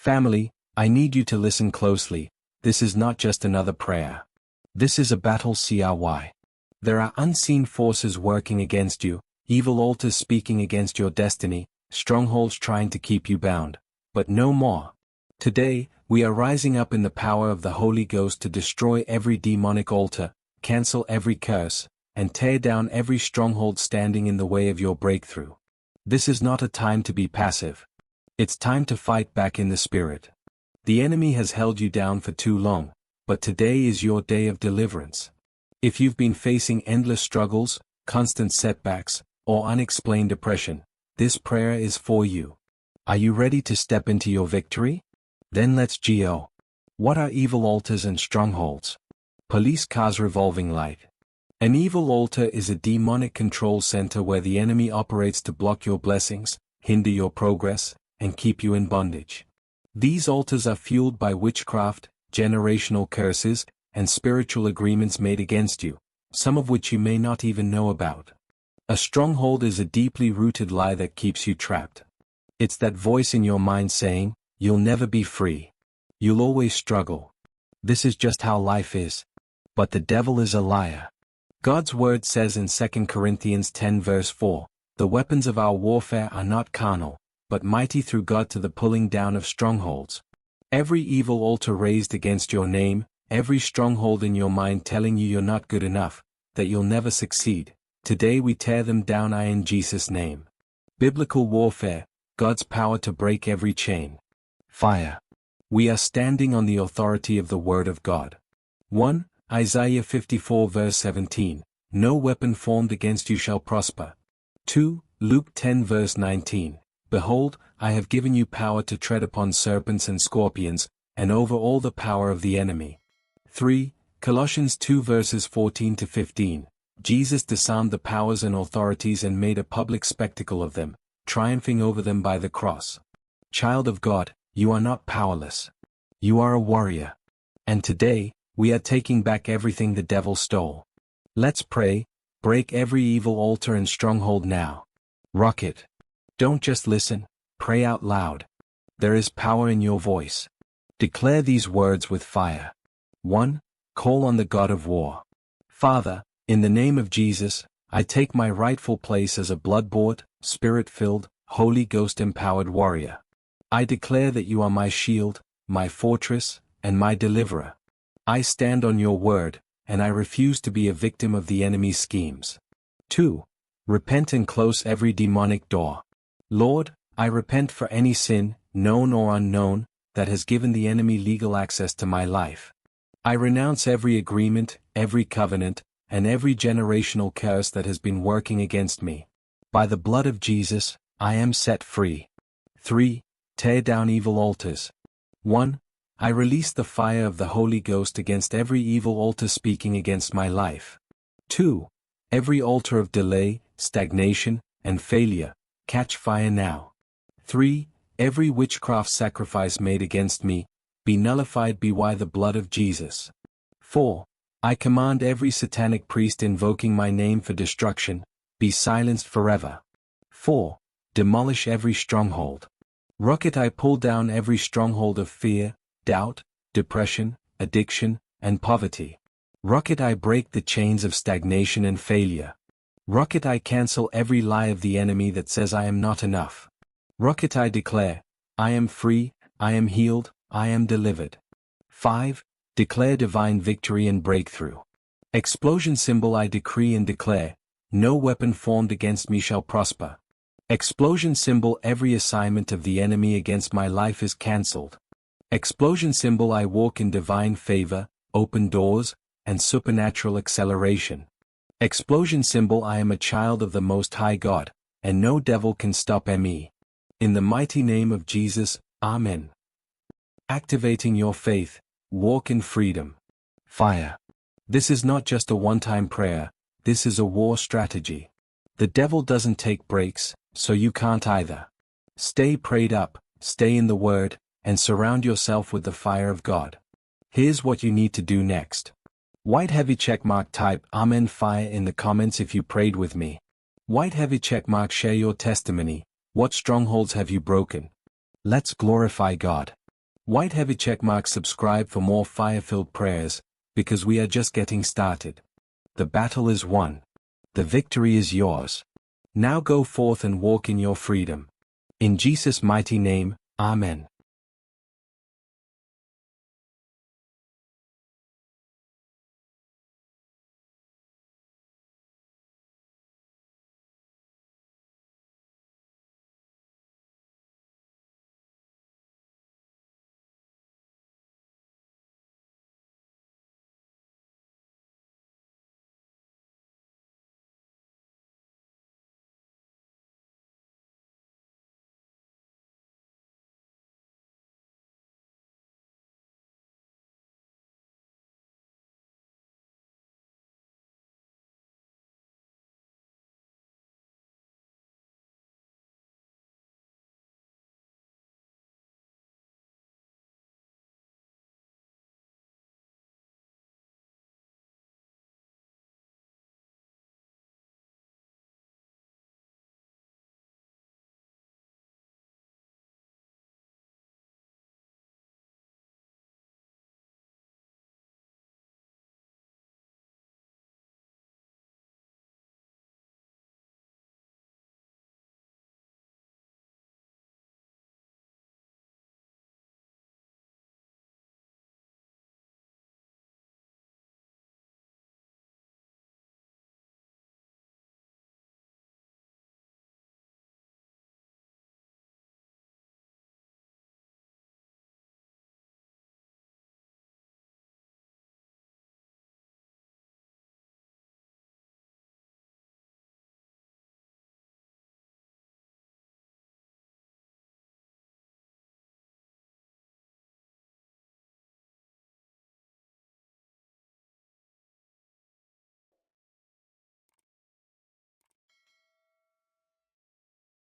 Family, I need you to listen closely. This is not just another prayer. This is a battle. There are unseen forces working against you, evil altars speaking against your destiny, strongholds trying to keep you bound. But no more. Today, we are rising up in the power of the Holy Ghost to destroy every demonic altar, cancel every curse, and tear down every stronghold standing in the way of your breakthrough. This is not a time to be passive. It's time to fight back in the Spirit. The enemy has held you down for too long, but today is your day of deliverance. If you've been facing endless struggles, constant setbacks, or unexplained depression, this prayer is for you. Are you ready to step into your victory? Then let's go. What are evil altars and strongholds? Police cars revolving light. An evil altar is a demonic control center where the enemy operates to block your blessings, hinder your progress, and keep you in bondage. These altars are fueled by witchcraft, generational curses, and spiritual agreements made against you, some of which you may not even know about. A stronghold is a deeply rooted lie that keeps you trapped. It's that voice in your mind saying, "You'll never be free. You'll always struggle. This is just how life is." But the devil is a liar. God's word says in 2 Corinthians 10 verse 4, "The weapons of our warfare are not carnal, but mighty through God to the pulling down of strongholds." Every evil altar raised against your name, every stronghold in your mind telling you you're not good enough, that you'll never succeed, today we tear them down in Jesus' name. Biblical warfare, God's power to break every chain. Fire. We are standing on the authority of the Word of God. 1. Isaiah 54 verse 17, "No weapon formed against you shall prosper." 2. Luke 10 verse 19, "Behold, I have given you power to tread upon serpents and scorpions, and over all the power of the enemy." 3. Colossians 2 verses 14 to 15, "Jesus disarmed the powers and authorities and made a public spectacle of them, triumphing over them by the cross." Child of God, you are not powerless. You are a warrior. And today, we are taking back everything the devil stole. Let's pray. Break every evil altar and stronghold now. Rock it. Don't just listen, pray out loud. There is power in your voice. Declare these words with fire. 1. Call on the God of war. Father, in the name of Jesus, I take my rightful place as a blood-bought, Spirit-filled, Holy Ghost-empowered warrior. I declare that you are my shield, my fortress, and my deliverer. I stand on your word, and I refuse to be a victim of the enemy's schemes. 2. Repent and close every demonic door. Lord, I repent for any sin, known or unknown, that has given the enemy legal access to my life. I renounce every agreement, every covenant, and every generational curse that has been working against me. By the blood of Jesus, I am set free. 3. Tear down evil altars. 1. I release the fire of the Holy Ghost against every evil altar speaking against my life. 2. Every altar of delay, stagnation, and failure, catch fire now. 3. Every witchcraft sacrifice made against me, be nullified by the blood of Jesus. 4. I command every satanic priest invoking my name for destruction, be silenced forever. 4. Demolish every stronghold. Rocket, I pull down every stronghold of fear, doubt, depression, addiction, and poverty. Rocket, I break the chains of stagnation and failure. Rocket, I cancel every lie of the enemy that says I am not enough. Rocket, I declare, I am free, I am healed, I am delivered. 5. Declare divine victory and breakthrough. Explosion symbol, I decree and declare, no weapon formed against me shall prosper. Explosion symbol, every assignment of the enemy against my life is cancelled. Explosion symbol, I walk in divine favor, open doors, and supernatural acceleration. Explosion symbol, I am a child of the Most High God, and no devil can stop me. In the mighty name of Jesus, Amen. Activating your faith, walk in freedom. Fire. This is not just a one-time prayer, this is a war strategy. The devil doesn't take breaks, so you can't either. Stay prayed up, stay in the Word, and surround yourself with the fire of God. Here's what you need to do next. White heavy checkmark, type Amen fire in the comments if you prayed with me. White heavy checkmark, share your testimony. What strongholds have you broken? Let's glorify God. White heavy checkmark, subscribe for more fire-filled prayers, because we are just getting started. The battle is won. The victory is yours. Now go forth and walk in your freedom. In Jesus' mighty name, Amen.